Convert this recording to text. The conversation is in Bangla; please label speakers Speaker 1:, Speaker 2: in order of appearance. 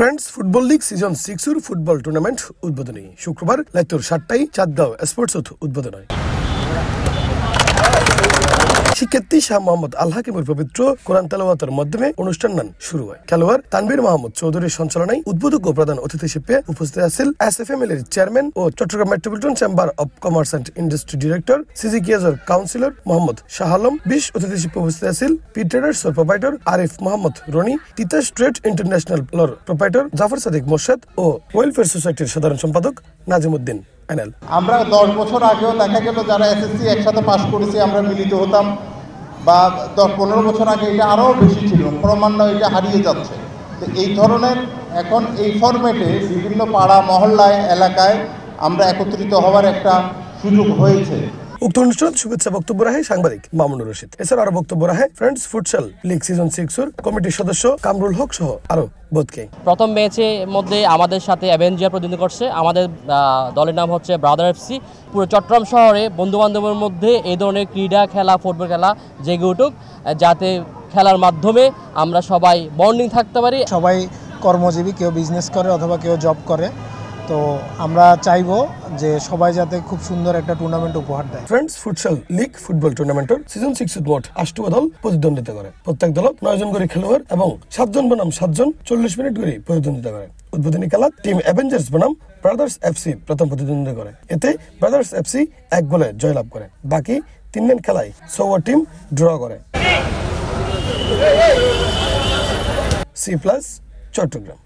Speaker 1: ফ্রেন্ডস ফুটবল লিগ সিজন 6 এর ফুটবল টুর্নামেন্ট উদ্বোধনী শুক্রবার লাইতুর 7টায় চাঁদগাঁও স্পোর্টস উদ্বোধন হয়। শিক্ষার্থী শাহ মোহাম্মদ আল হাকিমের পবিত্র কোরআন তেলাওয়াতের মাধ্যমে অনুষ্ঠান শুরু হয়। খেলোয়াড় তানভীর মাহমুদ চৌধুরীর সঞ্চালনায় উদ্বোধক ও প্রধান অতিথি হিসেবে উপস্থিত আছেন এসএফএমএল এর চেয়ারম্যান ও Chattogram metropolitan chamber of commerce and industry director সিজিকিয়াজের কাউন্সিলর মোহাম্মদ শাহ আলম। বিশেষ অতিথি হিসেবে উপস্থিত আছেন পি ট্রেডার্স এর proprietor Arif Mohammad Roni, Titas trade international এর প্রোপাইটর জাফর সাদিক মোর্শেদ ও ওয়েলফেয়ার সোসাইটির সাধারণ সম্পাদক নাজিমউদ্দিন।
Speaker 2: আমরা 10 বছর আগেও দেখা গেল যারা এসএসসি একসাথে পাশ করেছি আমরা মিলিত হতাম, বা 10-15 বছর আগে এটা আরও বেশি ছিল, ক্রমান্বয়ে এটা হারিয়ে যাচ্ছে। তো এই ধরনের এখন এই ফরম্যাটে বিভিন্ন পাড়া মহল্লায় এলাকায় আমরা একত্রিত হওয়ার একটা সুযোগ হয়েছে।
Speaker 1: উক্ত অনুষ্ঠানে শুভেচ্ছা বক্তব্য রাখে সাংবাদিক মামুনুর রশিদ। এছাড়া আরো বক্তব্য রাখে ফ্রেন্ডস ফুটসাল লিগ সিজন 6 এর কমিটির সদস্য কামরুল হক সহ আরো বোধকে।
Speaker 3: প্রথম ম্যাচের মধ্যে আমাদের সাথে অ্যাভেঞ্জার প্রতিদ্বন্দ্বিতা করছে। আমাদের দলের নাম হচ্ছে ব্রাদার এফসি। পুরো চট্টগ্রাম শহরে বন্ধু বান্ধবের মধ্যে এই ধরনের ক্রীড়া খেলা, ফুটবল খেলা জেগে উঠুক, যাতে খেলার মাধ্যমে আমরা সবাই বন্ডিং থাকতে পারি।
Speaker 4: সবাই কর্মজীবী, কেউ বিজনেস করে অথবা কেউ জব করে, তো আমরা চাইবো যে সবাই যাতে খুব সুন্দর একটা টুর্নামেন্ট উপহার দেয়।
Speaker 1: ফ্রেন্ডস ফুটসাল লিগ ফুটবল টুর্নামেন্টের সিজন 6 এর মোট 8টি দল প্রতিদ্বন্দ্বিতা করে। প্রত্যেক দলত 9 জন করে খেলোয়াড় এবং 7 জন বনাম 7 জন 40 মিনিট করে প্রতিদ্বন্দ্বিতা করে। উদ্বোধনী খেলা টিম অ্যাভেঞ্জার্স বনাম ব্রাদার্স এফসি প্রথম প্রতিদ্বন্দ্বিতা করে। এতে ব্রাদার্স এফসি 1 গোলে জয়লাভ করে। বাকি 3 দিন খেলায় সোয়া টিম ড্র করে। C+ চট্টগ্রাম।